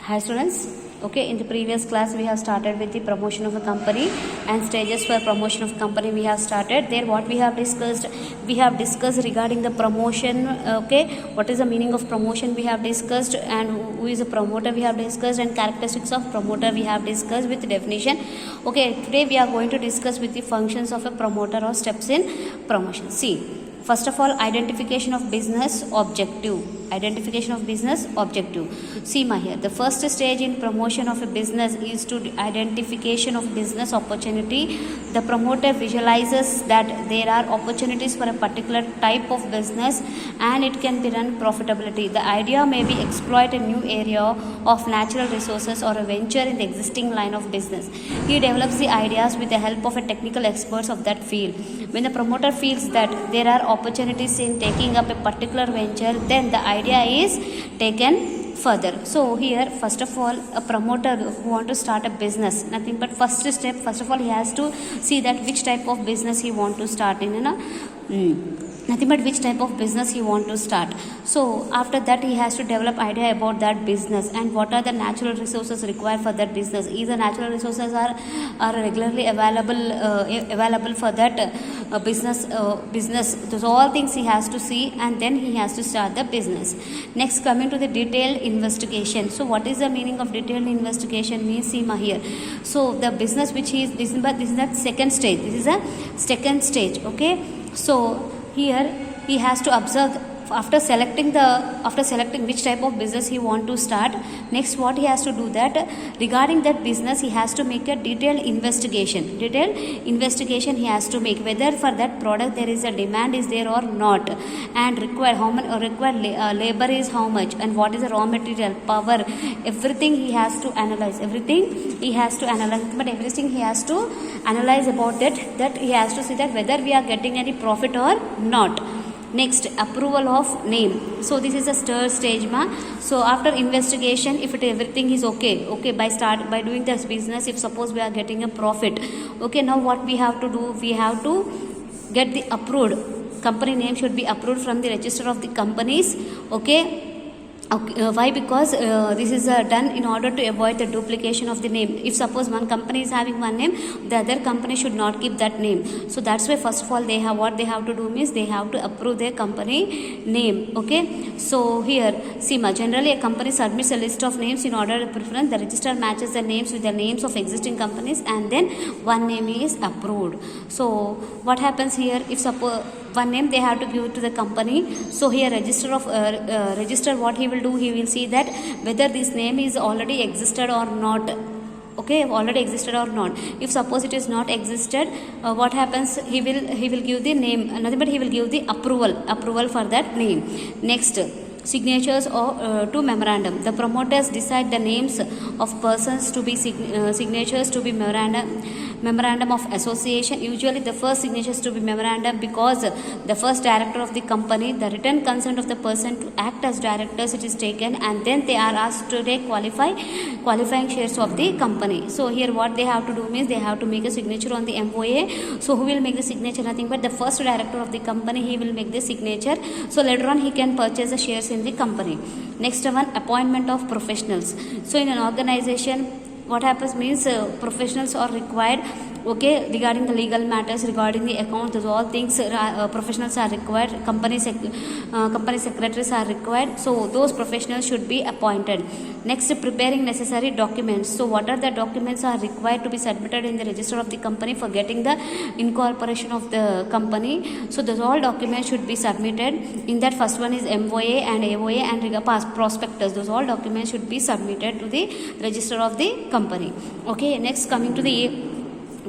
Hi students, okay, in the previous class we have started with the promotion of a company and stages for promotion of company we have started. There what we have discussed regarding the promotion, okay, what is the meaning of promotion we have discussed, and who is a promoter we have discussed, and characteristics of promoter we have discussed with definition. Okay, today we are going to discuss with the functions of a promoter or steps in promotion. See, first of all, identification of business objective. See ma here, the first stage in promotion of a business is to identification of business opportunity. The promoter visualizes that there are opportunities for a particular type of business and it can be run profitability. The idea may be exploit a new area of natural resources or a venture in the existing line of business. He develops the ideas with the help of a technical experts of that field. When the promoter feels that there are opportunities in taking up a particular venture, then the idea is taken further. So here, first of all, a promoter who want to start a business, nothing but first of all he has to see that which type of business he want to start in, nothing but which type of business he want to start. So after that he has to develop idea about that business and what are the natural resources required for that business. Either natural resources are regularly available for that business. Those all things he has to see, and then he has to start the business. Next, coming to the detailed investigation. So what is the meaning of detailed investigation? Means, see ma here. So the business which he is, this is that second stage. This is a second stage. Okay. So here he has to observe after selecting which type of business he want to start. Next, what he has to do that regarding that business he has to make a detailed investigation he has to make whether for that product there is a demand is there or not, and required labor is how much, and what is the raw material, power, everything he has to analyze. But everything he has to analyze about that he has to see that whether we are getting any profit or not. Next, approval of name. So this is a third stage ma. So after investigation, if everything is okay by doing this business, if suppose we are getting a profit, okay, now what we have to do, we have to get the approved company name should be approved from the register of the companies. Okay, why? Because this is done in order to avoid the duplication of the name. If suppose one company is having one name, the other company should not keep that name. So that's why first of all what they have to do means they have to approve their company name. Okay, so here see ma, generally a company submits a list of names in order of preference. The register matches the names with the names of existing companies, and then one name is approved. So what happens here, if suppose one name they have to give it to the company. So here register what he will do, he will see that whether this name is already existed or not. Okay, already existed or not. If suppose it is not existed, what happens, he will give the name, nothing but he will give the approval for that name. Next, signatures or to memorandum. The promoters decide the names of persons to be signatures to be memorandum of association. Usually the first signatures to be memorandum because the first director of the company, the written consent of the person to act as directors, it is taken, and then they are asked to take qualifying shares of the company. So here what they have to do means they have to make a signature on the MOA. So who will make the signature? Nothing but the first director of the company, he will make the signature. So later on he can purchase the shares in the company. Next one, appointment of professionals. So in an organization, what happens means professionals are required, okay, regarding the legal matters, regarding the accounts, those all things, professionals are required. Company secretaries are required. So those professionals should be appointed. Next, preparing necessary documents. So what are the documents are required to be submitted in the register of the company for getting the incorporation of the company. So those all documents should be submitted. In that, first one is MOA and AOA and prospectus. Those all documents should be submitted to the register of the company. Okay, next, coming to the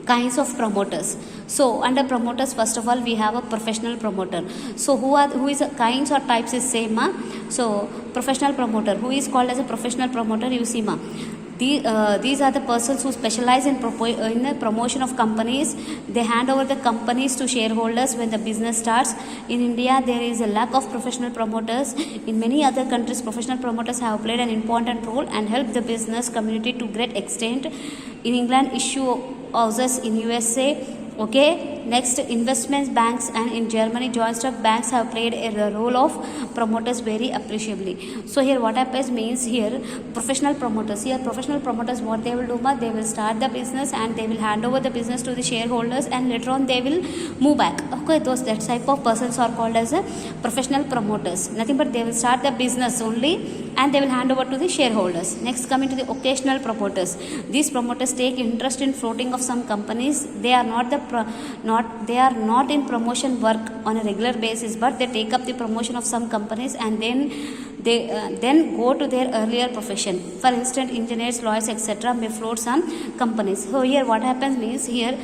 kinds of promoters. So under promoters, first of all we have a professional promoter. So who is kinds or types is same ma. So professional promoter, who is called as a professional promoter, you see ma. These are the persons who specialize in the promotion of companies. They hand over the companies to shareholders when the business starts. In India, there is a lack of professional promoters. In many other countries, professional promoters have played an important role and helped the business community to great extent. In England, issue houses in USA. Okay, next investment banks and in Germany joint stock banks have played a role of promoters very appreciably. So here what happens means here professional promoters, what they will do, they will start the business and they will hand over the business to the shareholders and later on they will move back. Okay, those that type of persons are called as professional promoters. Nothing but they will start the business only and they will hand over to the shareholders. Next, coming to the occasional promoters. These promoters take interest in floating of some companies. They are not in promotion work on a regular basis, but they take up the promotion of some companies and then go to their earlier profession. For instance, engineers, lawyers, etc. may float some companies. So here what happens means here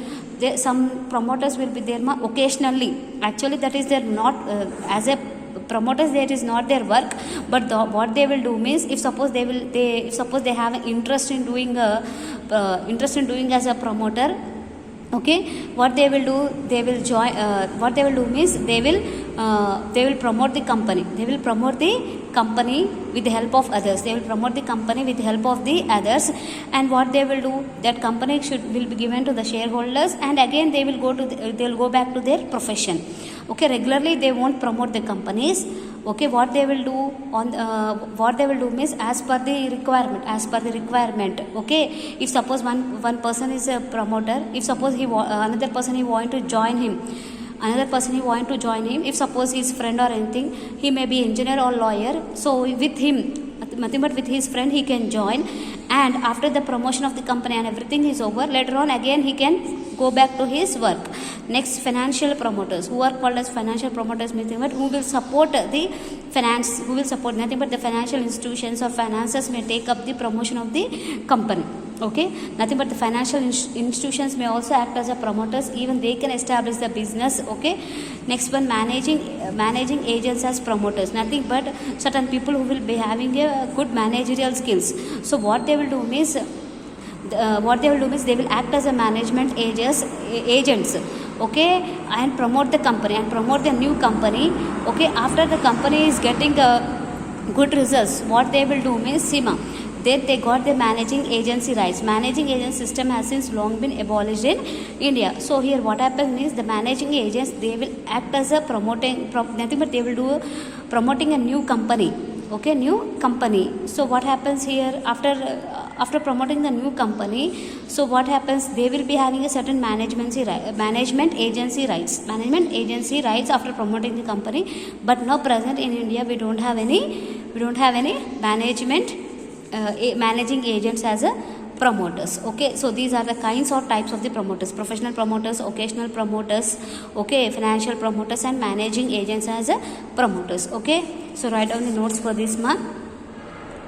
some promoters will be there occasionally. Actually, that is their not as a promoters, that is not their work, but what they will do means if suppose they have an interest in doing as a promoter, okay, what they will do, they will join what they will do means they will promote the company. They will promote the company with the help of others. They will promote the company with the help of the others, and what they will do, that company will be given to the shareholders, and again they will go back to their profession. Okay, regularly they won't promote the companies. Okay, what they will do means as per the requirement. Okay, if suppose one person is a promoter, if suppose another person he want to join him, if suppose he is friend or anything, he may be engineer or lawyer, so with him, nothing but with his friend he can join, and after the promotion of the company and everything is over, later on again he can go back to his work. Next, financial promoters, who are called as financial promoters, means who will support the finance, who will support nothing but the financial institutions or finances may take up the promotion of the company. Okay, nothing but the financial institutions may also act as a promoters, even they can establish the business. Okay, next one, managing agents as promoters, nothing but certain people who will be having a good managerial skills. So what they will do means they will act as a management agents, okay, and promote the company and promote the new company. Okay, after the company is getting good results, what they will do means they got the managing agency rights. Managing agent system has since long been abolished in India. So here what happens is the managing agents, they will act as a promoting a new company. Okay, new company. So what happens here after promoting the new company, so what happens, they will be having a certain management agency rights after promoting the company. But now present in India we don't have any managing agents as a promoters. Okay, so these are the kinds or types of the promoters: professional promoters, occasional promoters, okay, financial promoters, and managing agents as a promoters. Okay, so write down the notes for this month.